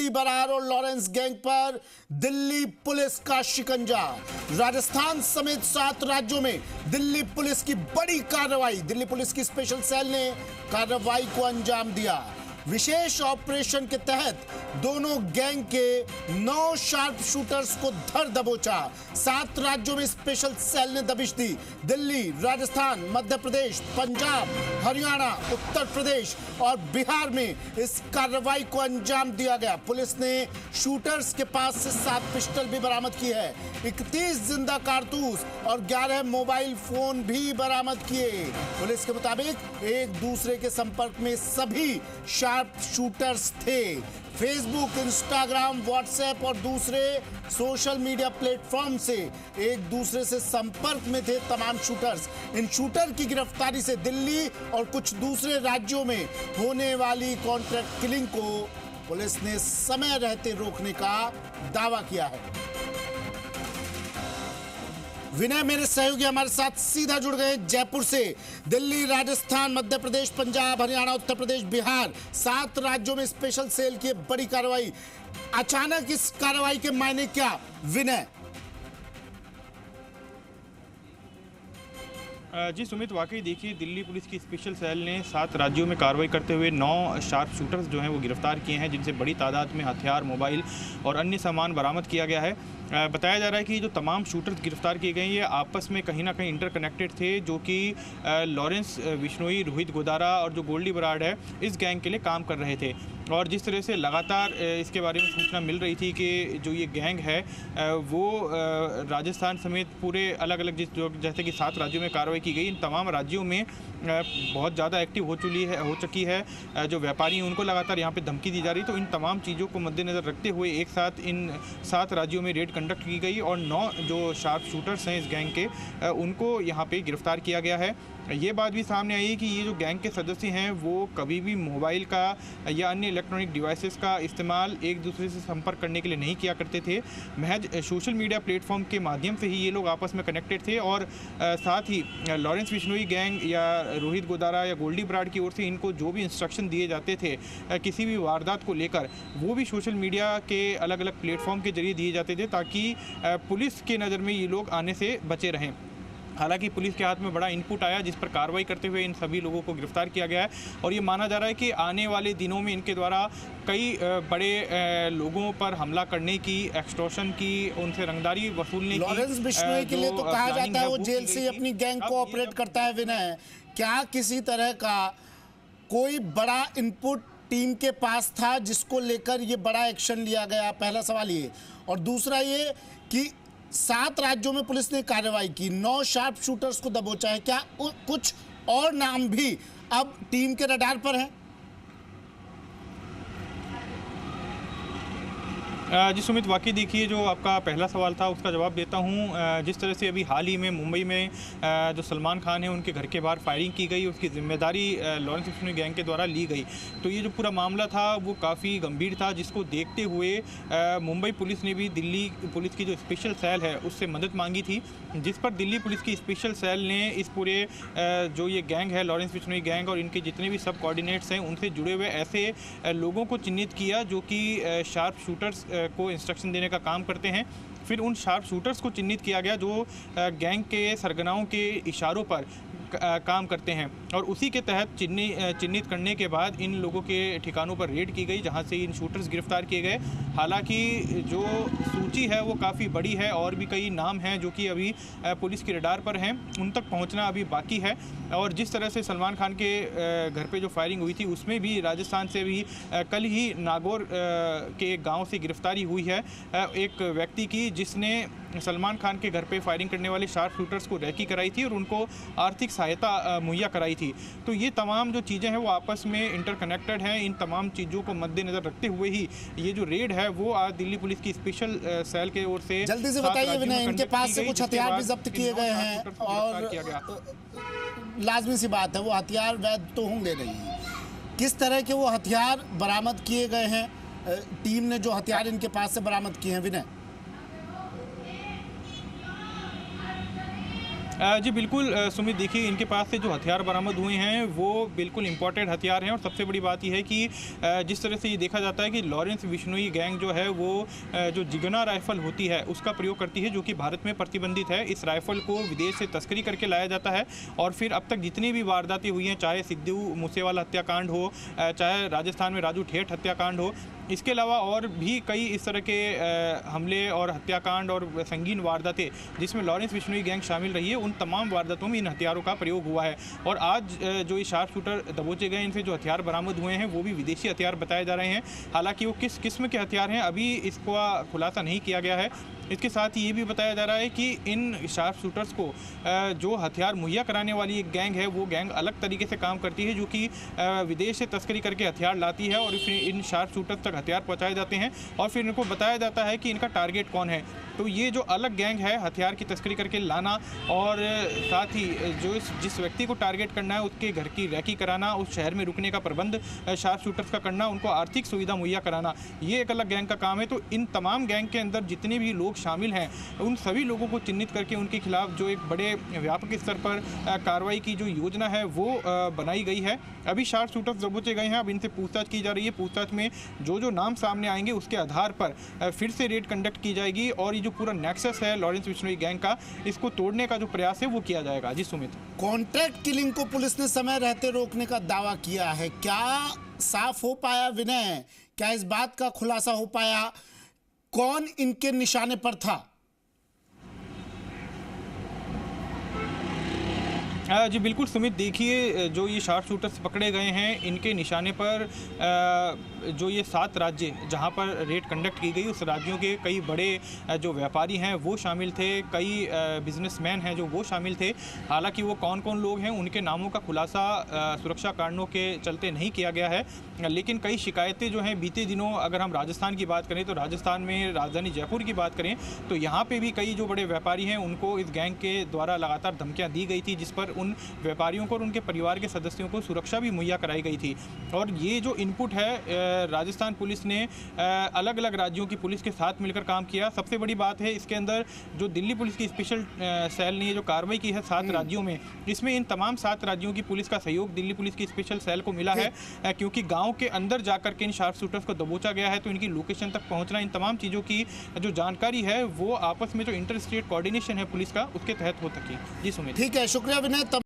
गोल्डी बरार और Lawrence gang पर Delhi police का शिकंजा। राजस्थान समेत 7 राज्यों में दिल्ली पुलिस की बड़ी कार्रवाई। दिल्ली पुलिस की स्पेशल सेल ने कार्रवाई को अंजाम दिया। विशेष ऑपरेशन के तहत दोनों गैंग के 9 शार्प शूटर्स को धर दबोचा। 7 राज्यों में स्पेशल सेल ने दबिश दी। दिल्ली, राजस्थान, मध्य प्रदेश, पंजाब, हरियाणा, उत्तर प्रदेश और बिहार में इस कार्रवाई को अंजाम दिया गया। पुलिस ने शूटर्स के पास से 7 पिस्टल भी बरामद की है। 31 जिंदा कारतूस और 11 मोबाइल फोन भी बरामद किए। पुलिस के मुताबिक एक दूसरे के संपर्क में सभी शार्प शूटर्स थे। फेसबुक, इंस्टाग्राम, व्हाट्सएप और दूसरे सोशल मीडिया प्लेटफॉर्म से एक दूसरे से संपर्क में थे तमाम शूटर्स। इन शूटर की गिरफ्तारी से दिल्ली और कुछ दूसरे राज्यों में होने वाली कॉन्ट्रैक्ट किलिंग को पुलिस ने समय रहते रोकने का दावा किया है। विनय मेरे सहयोगी हमारे साथ सीधा जुड़ गए जयपुर से। दिल्ली, राजस्थान, मध्य प्रदेश, पंजाब, हरियाणा, उत्तर प्रदेश, बिहार, 7 राज्यों में स्पेशल सेल की बड़ी कार्रवाई। अचानक इस कार्रवाई के मायने क्या विनय? जी सुमित, वाकई देखिए दिल्ली पुलिस की स्पेशल सेल ने 7 राज्यों में कार्रवाई करते हुए 9 शार्प शूटर्स जो हैं वो गिरफ्तार किए हैं, जिनसे बड़ी तादाद में हथियार, मोबाइल और अन्य सामान बरामद किया गया है। बताया जा रहा है कि जो तमाम शूटर्स गिरफ्तार किए गए ये आपस में कहीं ना कहीं इंटरकनेक्टेड थे, जो कि लॉरेंस बिश्नोई, रोहित गोदारा और जो गोल्डी बरार है इस गैंग के लिए काम कर रहे थे। और जिस तरह से लगातार इसके बारे में सूचना मिल रही थी कि जो ये गैंग है वो राजस्थान समेत पूरे अलग अलग जैसे कि 7 राज्यों में कार्रवाई की गई। इन तमाम राज्यों में बहुत ज़्यादा एक्टिव हो चुकी है जो व्यापारी हैं उनको लगातार यहाँ पे धमकी दी जा रही। तो इन तमाम चीज़ों को मद्देनज़र रखते हुए एक साथ इन 7 राज्यों में रेड कंडक्ट की गई और 9 जो शार्प शूटर्स हैं इस गैंग के उनको यहाँ पे गिरफ्तार किया गया है। ये बात भी सामने आई है कि ये जो गैंग के सदस्य हैं वो कभी भी मोबाइल का या अन्य इलेक्ट्रॉनिक डिवाइसेस का इस्तेमाल एक दूसरे से संपर्क करने के लिए नहीं किया करते थे। महज सोशल मीडिया प्लेटफॉर्म के माध्यम से ही ये लोग आपस में कनेक्टेड थे। और साथ ही लॉरेंस बिश्नोई गैंग या रोहित गोदारा या गोल्डी बरार की ओर से इनको जो भी इंस्ट्रक्शन दिए जाते थे किसी भी वारदात को लेकर, वो भी सोशल मीडिया के अलग अलग प्लेटफॉर्म के जरिए दिए जाते थे ताकि पुलिस के नज़र में ये लोग आने से बचे रहें। हालांकि पुलिस के हाथ में बड़ा इनपुट आया जिस पर कार्रवाई करते हुए इन सभी लोगों को गिरफ्तार किया गया है। और ये माना जा रहा है कि आने वाले दिनों में इनके द्वारा कई बड़े लोगों पर हमला करने की, एक्सटॉर्शन की, उनसे रंगदारी वसूलने की। लॉरेंस बिश्नोई के लिए तो कहा जाता है वो जेल से अपनी गैंग को ऑपरेट करता है। विनय, क्या किसी तरह का कोई बड़ा इनपुट टीम के पास था जिसको लेकर ये बड़ा एक्शन लिया गया? पहला सवाल ये। और दूसरा ये कि 7 राज्यों में पुलिस ने कार्रवाई की, 9 शार्प शूटर्स को दबोचा है। क्या कुछ और नाम भी अब टीम के रडार पर हैं? जी सुमित, वाकई देखिए जो आपका पहला सवाल था उसका जवाब देता हूँ। जिस तरह से अभी हाल ही में मुंबई में जो सलमान खान है उनके घर के बाहर फायरिंग की गई, उसकी जिम्मेदारी लॉरेंस बिश्नोई गैंग के द्वारा ली गई। तो ये जो पूरा मामला था वो काफ़ी गंभीर था, जिसको देखते हुए मुंबई पुलिस ने भी दिल्ली पुलिस की जो स्पेशल सेल है उससे मदद मांगी थी, जिस पर दिल्ली पुलिस की स्पेशल सेल ने इस पूरे जो ये गैंग है लॉरेंस बिश्नोई गैंग और इनके जितने भी सब कोऑर्डिनेट्स हैं उनसे जुड़े हुए ऐसे लोगों को चिन्हित किया जो कि शार्प शूटर्स को इंस्ट्रक्शन देने का काम करते हैं। फिर उन शार्प शूटर्स को चिन्हित किया गया जो गैंग के सरगनाओं के इशारों पर काम करते हैं। और उसी के तहत चिन्हित करने के बाद इन लोगों के ठिकानों पर रेड की गई, जहां से इन शूटर्स गिरफ्तार किए गए। हालांकि जो सूची है वो काफ़ी बड़ी है और भी कई नाम हैं जो कि अभी पुलिस के रडार पर हैं, उन तक पहुंचना अभी बाकी है। और जिस तरह से सलमान खान के घर पे जो फायरिंग हुई थी उसमें भी राजस्थान से भी कल ही नागौर के एक गाँव से गिरफ्तारी हुई है एक व्यक्ति की, जिसने सलमान खान के घर पे फायरिंग करने वाले शार्प शूटर्स को रैकी कराई थी और उनको आर्थिक सहायता मुहैया कराई थी। तो ये तमाम जो चीज़ें हैं वो आपस में इंटरकनेक्टेड हैं। इन तमाम चीज़ों को मद्देनज़र रखते हुए ही ये जो रेड है वो आज दिल्ली पुलिस की स्पेशल सेल के ओर से जल्दी से बताइए विनय, इनके पास से कुछ हथियार भी जब्त किए गए हैं और लाजमी सी बात है वो हथियार वैध तो होंगे नहीं। किस तरह के वो हथियार बरामद किए गए हैं? टीम ने जो हथियार इनके पास से बरामद किए हैं विनय? जी बिल्कुल सुमित, देखिए इनके पास से जो हथियार बरामद हुए हैं वो बिल्कुल इंपॉर्टेंट हथियार हैं और सबसे बड़ी बात यह है कि जिस तरह से ये देखा जाता है कि लॉरेंस बिश्नोई गैंग जो है वो जो जिगना राइफल होती है उसका प्रयोग करती है, जो कि भारत में प्रतिबंधित है। इस राइफल को विदेश से तस्करी करके लाया जाता है और फिर अब तक जितनी भी वारदातें हुई हैं, चाहे सिद्धू मूसेवाला हत्याकांड हो, चाहे राजस्थान में राजू ठेठ हत्याकांड हो, इसके अलावा और भी कई इस तरह के हमले और हत्याकांड और संगीन वारदातें जिसमें लॉरेंस बिश्नोई गैंग शामिल रही है, उन तमाम वारदातों में इन हथियारों का प्रयोग हुआ है। और आज जो ये शार्प शूटर दबोचे गए, इनसे जो हथियार बरामद हुए हैं वो भी विदेशी हथियार बताए जा रहे हैं। हालांकि वो किस किस्म के हथियार हैं अभी इसका खुलासा नहीं किया गया है। इसके साथ ही ये भी बताया जा रहा है कि इन शार्प शूटर्स को जो हथियार मुहैया कराने वाली एक गैंग है, वो गैंग अलग तरीके से काम करती है, जो कि विदेश से तस्करी करके हथियार लाती है और फिर इन शार्प शूटर्स तक हथियार पहुंचाए जाते हैं और फिर इनको बताया जाता है कि इनका टारगेट कौन है। तो ये जो अलग गैंग है, हथियार की तस्करी करके लाना और साथ ही जो जिस व्यक्ति को टारगेट करना है उसके घर की रैकी कराना, उस शहर में रुकने का प्रबंध शार्प शूटर्स का करना, उनको आर्थिक सुविधा मुहैया कराना, ये एक अलग गैंग का काम है। तो इन तमाम गैंग के अंदर जितने भी लोग शामिल हैं, उन सभी लोगों को चिन्हित करके उनके खिलाफ जो एक बड़े व्यापक स्तर पर कार्रवाई की जो योजना है वो बनाई गई है। अभी शार्प शूटर्स दबोचे गए हैं, अब इनसे पूछताछ की जा रही है। पूछताछ में जो नाम सामने आएंगे उसके आधार पर फिर से रेड कंडक्ट की जाएगी और ये जो पूरा नेक्सस है लॉरेंस बिश्नोई गैंग का, इसको तोड़ने का जो प्रयास है वो किया जाएगा। जी सुमित, कॉन्ट्रैक्ट किलिंग को पुलिस ने समय रहते रोकने का दावा किया है, क्या साफ हो पाया विनय? क्या इस बात का खुलासा हो पाया कौन इनके निशाने पर था? जी बिल्कुल सुमित, देखिए जो ये शार्प शूटर्स पकड़े गए हैं, इनके निशाने पर जो ये 7 राज्य जहां पर रेड कंडक्ट की गई, उस राज्यों के कई बड़े जो व्यापारी हैं वो शामिल थे, कई बिजनेसमैन हैं जो वो शामिल थे। हालांकि वो कौन कौन लोग हैं उनके नामों का खुलासा सुरक्षा कारणों के चलते नहीं किया गया है, लेकिन कई शिकायतें जो हैं बीते दिनों, अगर हम राजस्थान की बात करें तो राजस्थान में राजधानी जयपुर की बात करें तो यहाँ पर भी कई जो बड़े व्यापारी हैं उनको इस गैंग के द्वारा लगातार धमकियाँ दी गई थी, जिस पर उन व्यापारियों को और उनके परिवार के सदस्यों को सुरक्षा भी मुहैया कराई गई थी। और ये जो इनपुट है, राजस्थान पुलिस ने अलग अलग राज्यों की पुलिस के साथ मिलकर काम किया। सबसे बड़ी बात है इसके अंदर जो दिल्ली पुलिस की स्पेशल सेल ने जो कार्रवाई की है 7 राज्यों में, इसमें इन तमाम 7 राज्यों की पुलिस का सहयोग दिल्ली पुलिस की स्पेशल सेल को मिला है, क्योंकि गाँव के अंदर जाकर के इन शार्प शूटर्स को दबोचा गया है, तो इनकी लोकेशन तक पहुँचना, इन तमाम चीज़ों की जो जानकारी है वो आपस में जो इंटर स्टेट कोऑर्डिनेशन है पुलिस का, उसके तहत हो सकी। जी सुमित, ठीक है, शुक्रिया विनय।